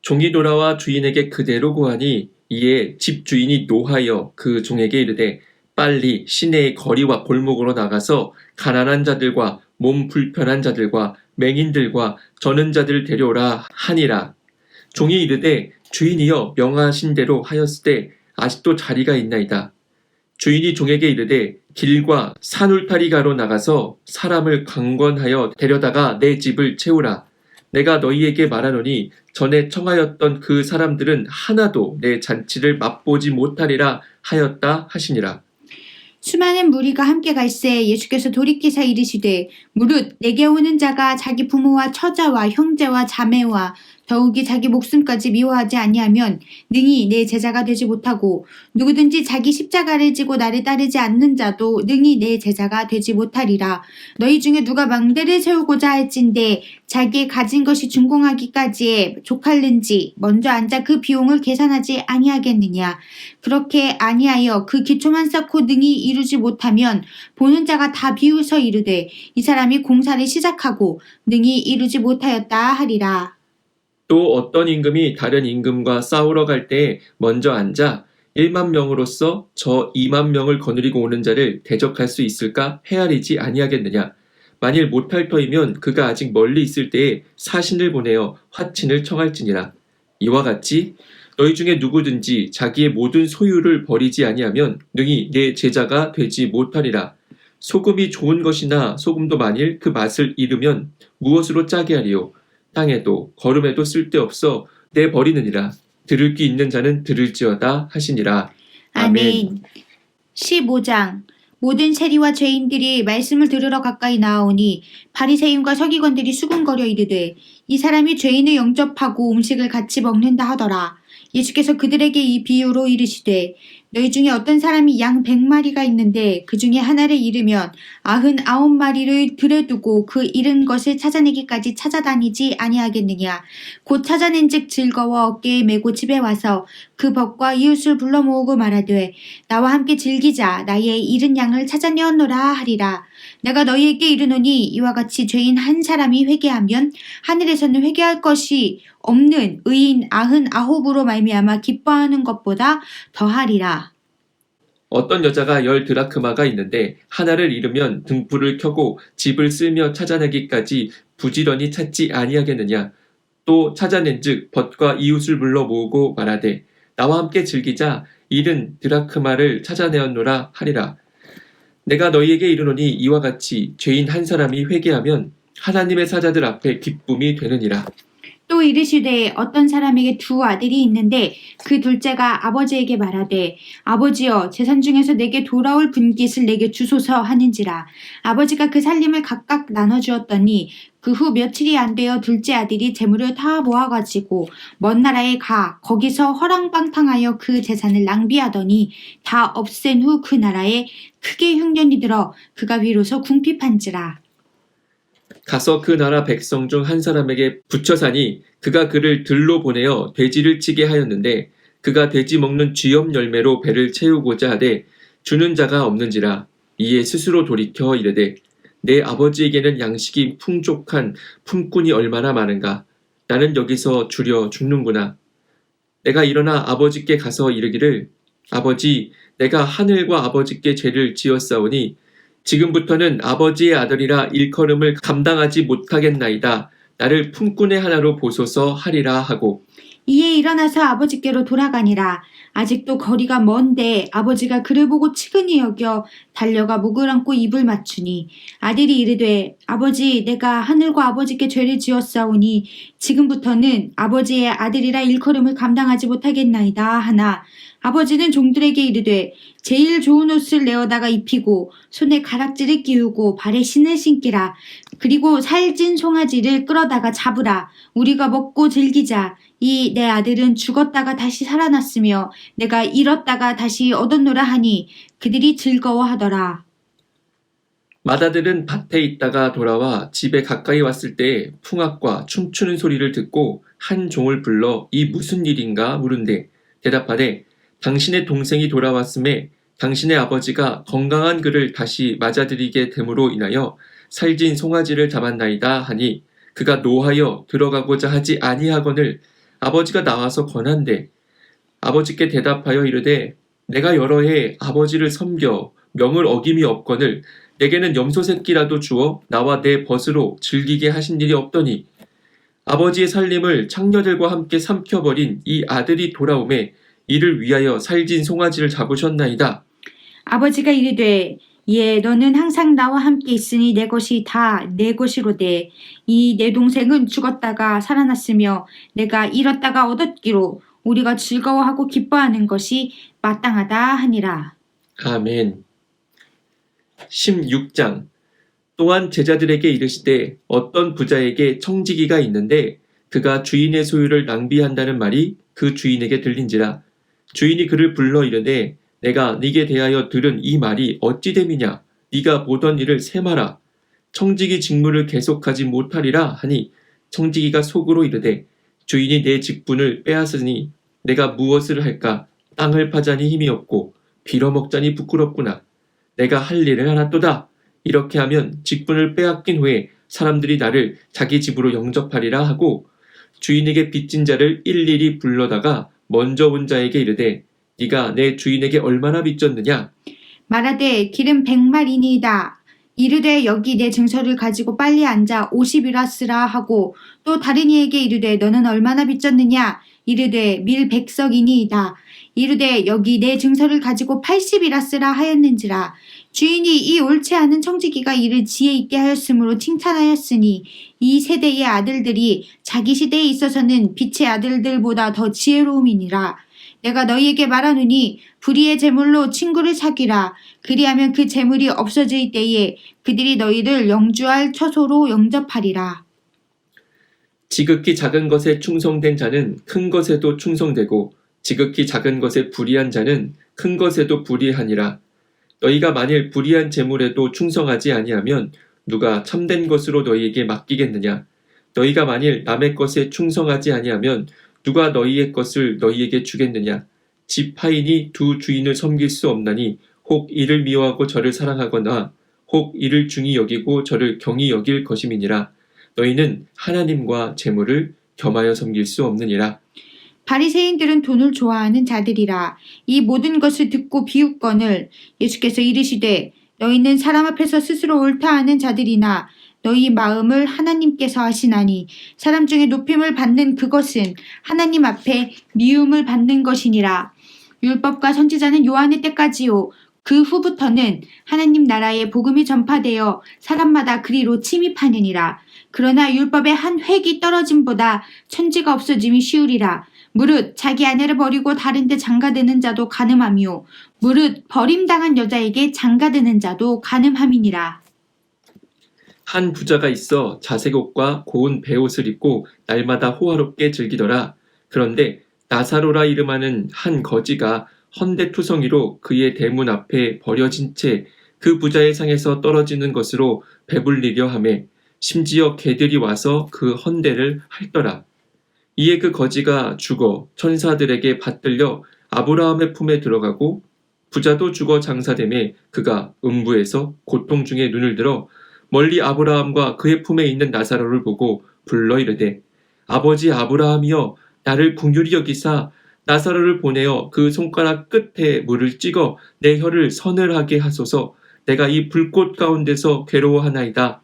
종이 돌아와 주인에게 그대로 고하니 이에 집 주인이 노하여 그 종에게 이르되 빨리 시내의 거리와 골목으로 나가서 가난한 자들과 몸 불편한 자들과 맹인들과 저는 자들 데려오라 하니라. 종이 이르되 주인이여 명하신 대로 하였으되 아직도 자리가 있나이다. 주인이 종에게 이르되 길과 산울타리가로 나가서 사람을 강권하여 데려다가 내 집을 채우라. 내가 너희에게 말하노니 전에 청하였던 그 사람들은 하나도 내 잔치를 맛보지 못하리라 하였다 하시니라.
수많은 무리가 함께 갈새 예수께서 돌이키사 이르시되 무릇 내게 오는 자가 자기 부모와 처자와 형제와 자매와 더욱이 자기 목숨까지 미워하지 아니하면 능히 내 제자가 되지 못하고 누구든지 자기 십자가를 지고 나를 따르지 않는 자도 능히 내 제자가 되지 못하리라. 너희 중에 누가 망대를 세우고자 할진대 자기의 가진 것이 준공하기까지에 족할는지 먼저 앉아 그 비용을 계산하지 아니하겠느냐. 그렇게 아니하여 그 기초만 쌓고 능히 이루지 못하면 보는 자가 다 비웃어 이르되 이 사람이 공사를 시작하고 능히 이루지 못하였다 하리라.
또 어떤 임금이 다른 임금과 싸우러 갈 때에 먼저 앉아 1만 명으로서 저 2만 명을 거느리고 오는 자를 대적할 수 있을까 헤아리지 아니하겠느냐. 만일 못할 터이면 그가 아직 멀리 있을 때에 사신을 보내어 화친을 청할지니라. 이와 같이 너희 중에 누구든지 자기의 모든 소유를 버리지 아니하면 능히 내 제자가 되지 못하리라. 소금이 좋은 것이나 소금도 만일 그 맛을 잃으면 무엇으로 짜게 하리요. 땅에도 거름에도 쓸데없어 내버리느니라. 들을 귀 있는 자는 들을지어다 하시니라.
아멘. 15장. 모든 세리와 죄인들이 말씀을 들으러 가까이 나아오니 바리새인과 서기관들이 수군거려 이르되 이 사람이 죄인을 영접하고 음식을 같이 먹는다 하더라. 예수께서 그들에게 이 비유로 이르시되 너희 중에 어떤 사람이 양 100마리가 있는데 그 중에 하나를 잃으면 99마리를 들에 두고 그 잃은 것을 찾아내기까지 찾아다니지 아니하겠느냐. 곧 찾아낸즉 즐거워 어깨에 메고 집에 와서 그 벗과 이웃을 불러 모으고 말하되 나와 함께 즐기자. 나의 잃은 양을 찾아내었노라 하리라. 내가 너희에게 이르노니 이와 같이 죄인 한 사람이 회개하면 하늘에서는 회개할 것이 없는 의인 99으로 말미암아 기뻐하는 것보다 더하리라.
어떤 여자가 10드라크마가 있는데 하나를 잃으면 등불을 켜고 집을 쓸며 찾아내기까지 부지런히 찾지 아니하겠느냐. 또 찾아낸즉 벗과 이웃을 불러 모으고 말하되 나와 함께 즐기자. 잃은 드라크마를 찾아내었노라 하리라. 내가 너희에게 이르노니 이와 같이 죄인 한 사람이 회개하면 하나님의 사자들 앞에 기쁨이 되느니라.
또 이르시되 어떤 사람에게 2 아들이 있는데 그 둘째가 아버지에게 말하되 아버지여 재산 중에서 내게 돌아올 분깃을 내게 주소서 하는지라. 아버지가 그 살림을 각각 나눠주었더니 그 후 며칠이 안 되어 둘째 아들이 재물을 다 모아가지고 먼 나라에 가 거기서 허랑방탕하여 그 재산을 낭비하더니 다 없앤 후 그 나라에 크게 흉년이 들어 그가 비로소 궁핍한지라.
가서 그 나라 백성 중 한 사람에게 붙여 사니 그가 그를 들로 보내어 돼지를 치게 하였는데 그가 돼지 먹는 쥐염 열매로 배를 채우고자 하되 주는 자가 없는지라. 이에 스스로 돌이켜 이르되 내 아버지에게는 양식이 풍족한 품꾼이 얼마나 많은가. 나는 여기서 주려 죽는구나. 내가 일어나 아버지께 가서 이르기를 아버지 내가 하늘과 아버지께 죄를 지었사오니 지금부터는 아버지의 아들이라 일컬음을 감당하지 못하겠나이다. 나를 품꾼의 하나로 보소서 하리라 하고
이에 일어나서 아버지께로 돌아가니라. 아직도 거리가 먼데 아버지가 그를 보고 측은히 여겨 달려가 목을 안고 입을 맞추니 아들이 이르되 아버지 내가 하늘과 아버지께 죄를 지었사오니 지금부터는 아버지의 아들이라 일컬음을 감당하지 못하겠나이다 하나 아버지는 종들에게 이르되 제일 좋은 옷을 내어다가 입히고 손에 가락지를 끼우고 발에 신을 신기라. 그리고 살찐 송아지를 끌어다가 잡으라. 우리가 먹고 즐기자. 이 내 아들은 죽었다가 다시 살아났으며 내가 잃었다가 다시 얻었노라 하니 그들이 즐거워하더라.
맏아들은 밭에 있다가 돌아와 집에 가까이 왔을 때 풍악과 춤추는 소리를 듣고 한 종을 불러 이 무슨 일인가 물은데 대답하되 당신의 동생이 돌아왔음에 당신의 아버지가 건강한 그를 다시 맞아들이게 됨으로 인하여 살진 송아지를 잡았나이다 하니 그가 노하여 들어가고자 하지 아니하거늘 아버지가 나와서 권한대 아버지께 대답하여 이르되 내가 여러 해 아버지를 섬겨 명을 어김이 없거늘 내게는 염소 새끼라도 주어 나와 내 벗으로 즐기게 하신 일이 없더니 아버지의 살림을 창녀들과 함께 삼켜버린 이 아들이 돌아오매 이를 위하여 살진 송아지를 잡으셨나이다.
아버지가 이르되 예 너는 항상 나와 함께 있으니 내 것이 다 내 것이로되 이 내 동생은 죽었다가 살아났으며 내가 잃었다가 얻었기로 우리가 즐거워하고 기뻐하는 것이 마땅하다 하니라.
아멘. 16장 또한 제자들에게 이르시되 어떤 부자에게 청지기가 있는데 그가 주인의 소유를 낭비한다는 말이 그 주인에게 들린지라 주인이 그를 불러 이르되 내가 네게 대하여 들은 이 말이 어찌 됨이냐 네가 보던 일을 세마라 청지기 직무를 계속하지 못하리라 하니 청지기가 속으로 이르되 주인이 내 직분을 빼앗으니 내가 무엇을 할까 땅을 파자니 힘이 없고 빌어먹자니 부끄럽구나 내가 할 일을 하나도다 이렇게 하면 직분을 빼앗긴 후에 사람들이 나를 자기 집으로 영접하리라 하고 주인에게 빚진 자를 일일이 불러다가 먼저 온 자에게 이르되 네가 내 주인에게 얼마나 빚졌느냐
말하되 기름 100마리니이다. 이르되 여기 내 증서를 가지고 빨리 앉아 50이라 쓰라 하고 또 다른 이에게 이르되 너는 얼마나 빚졌느냐 이르되 밀 100석이니이다. 이르되 여기 내 증서를 가지고 80이라 쓰라 하였는지라. 주인이 이 옳지 않은 청지기가 이를 지혜 있게 하였으므로 칭찬하였으니 이 세대의 아들들이 자기 시대에 있어서는 빛의 아들들보다 더 지혜로움이니라. 내가 너희에게 말하노니 불의의 재물로 친구를 사귀라. 그리하면 그 재물이 없어질 때에 그들이 너희를 영주할 처소로 영접하리라.
지극히 작은 것에 충성된 자는 큰 것에도 충성되고 지극히 작은 것에 불의한 자는 큰 것에도 불의하니라. 너희가 만일 불의한 재물에도 충성하지 아니하면 누가 참된 것으로 너희에게 맡기겠느냐? 너희가 만일 남의 것에 충성하지 아니하면 누가 너희의 것을 너희에게 주겠느냐? 집 하인이 두 주인을 섬길 수 없나니 혹 이를 미워하고 저를 사랑하거나 혹 이를 중히 여기고 저를 경히 여길 것임이니라. 너희는 하나님과 재물을 겸하여 섬길 수 없느니라.
바리새인들은 돈을 좋아하는 자들이라. 이 모든 것을 듣고 비웃거늘 예수께서 이르시되 너희는 사람 앞에서 스스로 옳다 하는 자들이나 너희 마음을 하나님께서 아시나니 사람 중에 높임을 받는 그것은 하나님 앞에 미움을 받는 것이니라. 율법과 선지자는 요한의 때까지요. 그 후부터는 하나님 나라의 복음이 전파되어 사람마다 그리로 침입하느니라. 그러나 율법의 한 획이 떨어짐보다 천지가 없어짐이 쉬우리라. 무릇 자기 아내를 버리고 다른 데 장가드는 자도 간음하며 무릇 버림당한 여자에게 장가드는 자도 간음함이니라.
한 부자가 있어 자색 옷과 고운 베옷을 입고 날마다 호화롭게 즐기더라. 그런데 나사로라 이름하는 한 거지가 헌데투성이로 그의 대문 앞에 버려진 채 그 부자의 상에서 떨어지는 것으로 배불리려 하매 심지어 개들이 와서 그 헌대를 핥더라. 이에 그 거지가 죽어 천사들에게 받들려 아브라함의 품에 들어가고 부자도 죽어 장사되매 그가 음부에서 고통 중에 눈을 들어 멀리 아브라함과 그의 품에 있는 나사로를 보고 불러 이르되 아버지 아브라함이여 나를 긍휼히 여기사 나사로를 보내어 그 손가락 끝에 물을 찍어 내 혀를 서늘하게 하소서 내가 이 불꽃 가운데서 괴로워하나이다.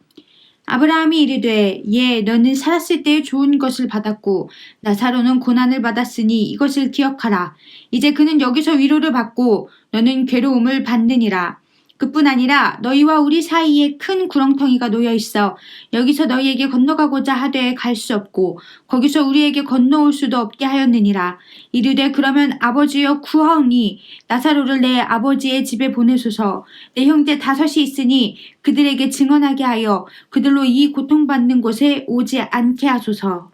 아브라함이 이르되 예 너는 살았을 때에 좋은 것을 받았고 나사로는 고난을 받았으니 이것을 기억하라. 이제 그는 여기서 위로를 받고 너는 괴로움을 받느니라. 그뿐 아니라 너희와 우리 사이에 큰 구렁텅이가 놓여 있어 여기서 너희에게 건너가고자 하되 갈 수 없고 거기서 우리에게 건너올 수도 없게 하였느니라. 이르되 그러면 아버지여 구하오니 나사로를 내 아버지의 집에 보내소서. 내 형제 5이 있으니 그들에게 증언하게 하여 그들로 이 고통받는 곳에 오지 않게 하소서.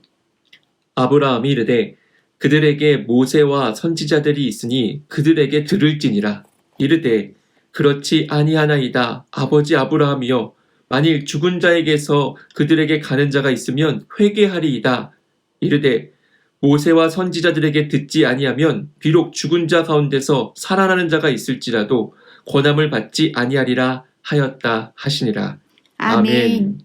아브라함이 이르되 그들에게 모세와 선지자들이 있으니 그들에게 들을지니라. 이르되 그렇지 아니하나이다. 아버지 아브라함이여 만일 죽은 자에게서 그들에게 가는 자가 있으면 회개하리이다. 이르되 모세와 선지자들에게 듣지 아니하면 비록 죽은 자 가운데서 살아나는 자가 있을지라도 권함을 받지 아니하리라 하였다 하시니라.
아멘.